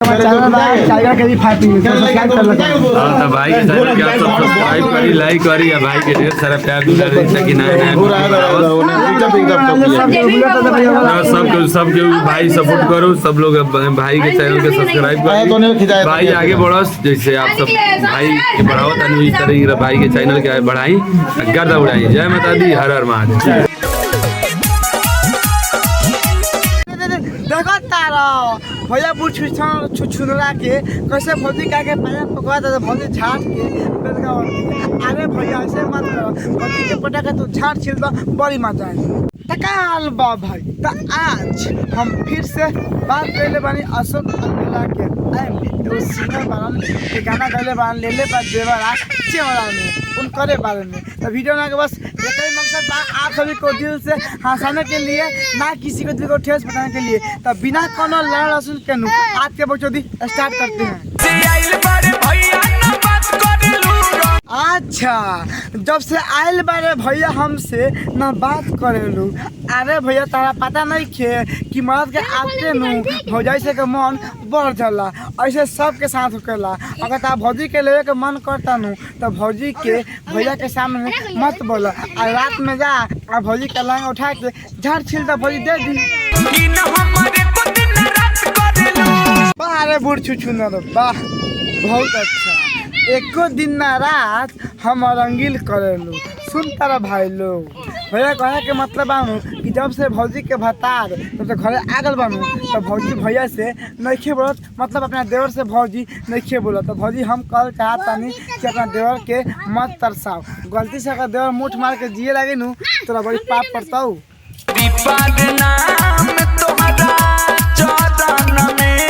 हमारे चैनल में टाइगर के भी फाइटिंग सब्सक्राइब कर लेना। हां तो भाई के चैनल के आप सब्सक्राइब करी, लाइक करी या भाई के ढेर सारा प्यार दुलार देता कि नया सब के भाई सपोर्ट करो, सब लोग भाई के चैनल के सब्सक्राइब करो, भाई आगे बढ़ो। जैसे आप सब भाई के बढ़ाओ तनी इस तरह भाई के चैनल के बढ़ाई, गर्दा उड़ाई। जय माता दी, हर हर महादेव। देखो तारा भैया बुढ़ छुछुनरा के कैसे भौजी का के पाया पकवा दे, भौजी झाट के बेलगा होती। अरे भैया ऐसे मत करो, भौजी के पटा के तू झाट छिल दो, बड़ी मजा आए। तकाल बा भाई तो आज हम फिर से बात करले बानी अशोक अलबेला के तो सिंगर बारन के गाना गले बारन ले बा देवरा चेवरा में उनकरे बारे में। तो वीडियो ना के बस एक ही मकसद बा, आप सभी को दिल से हंसाने के लिए, ना किसी को दिल को ठेस पहुंचाने के लिए। तो बिना कोनो लड़ लहसुन के नु आज के बकचोदी स्टार्ट करते हैं। अच्छा, जब से आयल बारे भैया हमसे ना बात करेलू। अरे भैया तारा पता नहीं खे कि मर्द के आते नु भौजाई से के मन बढ़ जाला, ऐसे सबके साथ होकेला। अगर ता भौजी के लेवे के मन करता नु तो भौजी के भैया के सामने मत बोला, और रात में जा और भौजी के लांग उठा के झाड़ छिलता भौजी दे दी। अरे बुढ़ छुछुनर वाह बहुत अच्छा, एको दिन ना रात हम रंगील करेलू। सुन तारा भाई लोग, भैया कहे के मतलब बानू कि जब से भौजी के भतार तब से घरे आगल बानू तो भौजी भैया से नइखे बोलत, मतलब अपना देवर से भौजी नइखे बोलत। तो भौजी हम कल चाहतानी कि अपना देवर के मत तरसाओ, गलती से अगर देवर मुठ मार के जिए लगे नू तोरा बड़ी पाप पड़ताऊ।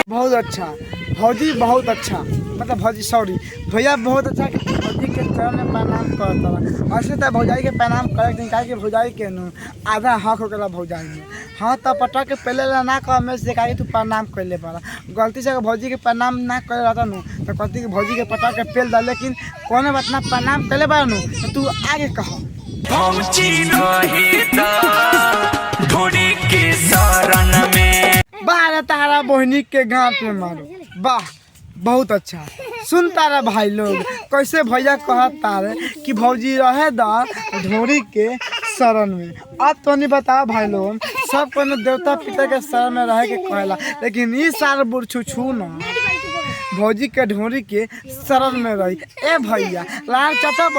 बहुत अच्छा भौजी, बहुत अच्छा, मतलब भौजी सॉरी भैया बहुत अच्छा कि भौजी के चरण में प्रणाम करता। ऐसे तो भौजाई के प्रणाम करे कि भौजाई के नु आधा हक होकर भौजाई में। हाँ तो पटा के पहले ना कह में से तू प्रणाम कर ले पड़ा, गलती से भौजी के प्रणाम ना करे रहता नु तो कहती कि भौजी के पटा के पेल दा, लेकिन कौन बात ना प्रणाम कर ले पड़ा नु तो तू आगे कहो। बारह तारा बहनी के गाँव पे मारो, वाह बहुत अच्छा। सुन तारा भाई लोग कैसे भैया कहता रे कि भौजी रहे दा ढोरी के शरण में। अब तो नहीं बताओ भाई लोग, सब को देवता पिता के शरण में रहे के कहला, लेकिन इस साल बुढ़ छू ना भौजी के ढोरी के शरण में रही। ए भैया लाल चटब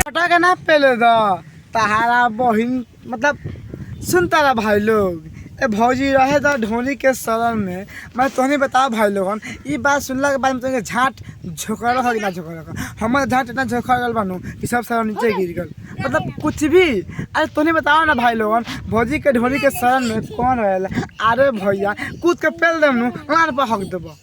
पटा के ना पहले दा तारा बहिन, मतलब सुन तारा भाई लोग ए भौजी रहे तो ढोली के शरण में। मैं तुम्हें बताओ भाई लोगन, ये बात सुनला के बाद में तुम्हें झाट झोंका रखा कि ना झोंका रखा। हमारे झाट इतना झोंका गल बानू कि सब सारा नीचे गिर गल, मतलब कुछ भी। अरे तुम्हें बताओ ना भाई लोगन, भौजी के ढोली के शरण में कौन रहेला? अरे भैया कूद के पेल देम नु लार पर हक देबो।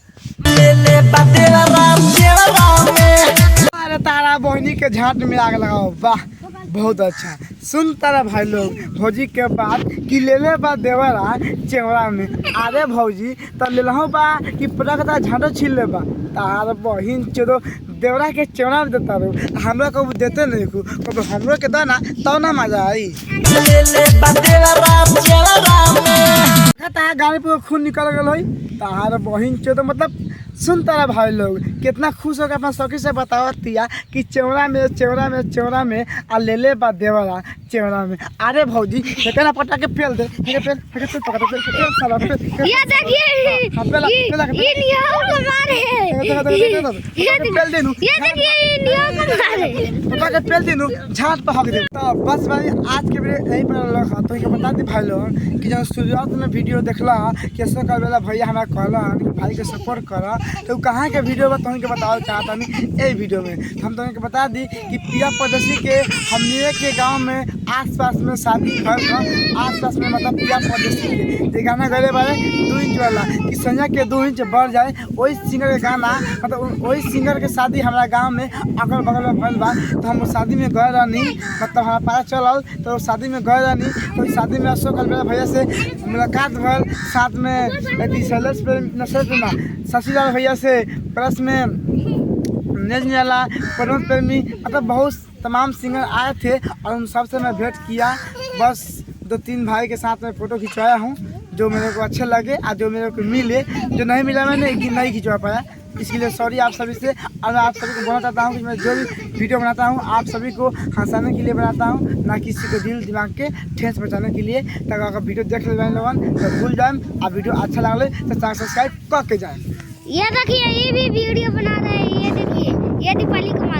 अरे तारा बहनी के झाट में आग लगाओ, वाह बहुत अच्छा। सुन तारा भाई लोग भौजी के बात कि ले ले बा देवरा चेवरा में। अरे भौजी तो ले लहो बा कि पटक झाटो छील ले बा, तार बहिन चोदो देवरा के चेवरा में देता रो, हमरा को देते नहीं को, कब हमरो के दो ना तो ना मजा आई। ले ले बा देवरा चेवरा में तार गाड़ी पे खून निकल गल होई, तार बहिन चोदो मतलब। सुन तारा भाई लोग कितना खुश होकर अपना सखी से बतावतिया कि चेवरा में आ ले ले बा देवरा चेवरा में। अरे भौजी ना पटा के फेल दे, फेल साला फेल। ये देखिए ये निया मारे फेल दे नु, ये देखिए ये निया मारे पटा के फेल दे नु झाट पे हक दे। तो बस भाई आज के वीडियो यही पर लगा। तो के बता दी भाई लोग कि जब शुरुआत में वीडियो देखला कैसे कर वाला भैया हमरा कहला कि भाई के सपोर्ट करा, तो कहाँ के वीडियो में तुमके बताओ चाहता नहीं ए वीडियो में। हम तुमके बता दी कि पिया परदेसी के हमने के गांव में आसपास में शादी घर आसपास में, मतलब पिया परदेसी के गाना गले बारे 2 इंच वाला कि संजय के 2 इंच बढ़ जाए, वही सिंगर के गाना, मतलब वही सिंगर के शादी हमारा गाँव में अगल बगल में भल बा। तो हम शादी में गए रहनी, मतलब हमारा पता चलल तो शादी में गए रहनी। तो शादी में अशोक अलबेला भैया से मुलाकात भल, साथ में शशिलाल भैया से प्लस में नेज निराला, प्रमोद प्रेमी, मतलब बहुत तमाम सिंगर आए थे और उन सबसे मैं भेंट किया। बस 2-3 भाई के साथ में फ़ोटो खिंचवाया हूँ जो मेरे को अच्छे लगे और जो मेरे को मिले, जो नहीं मिला मैंने नहीं खिंचवा पाया। इसके लिए सॉरी आप सभी से। और मैं आप सभी को बोलना चाहता हूँ कि मैं जो भी वीडियो बनाता हूँ आप सभी को हंसाने के लिए बनाता हूँ, ना किसी को दिल दिमाग के ठेस पहुँचाने के लिए। ताकि अगर वीडियो देख ले लोगन तो भूल जाए, और वीडियो अच्छा लगे तो चैनल सब्सक्राइब करके जाए। ये देखिए ये भी वीडियो बना रहे हैं, ये देखिए ये दीपाली कुमार है।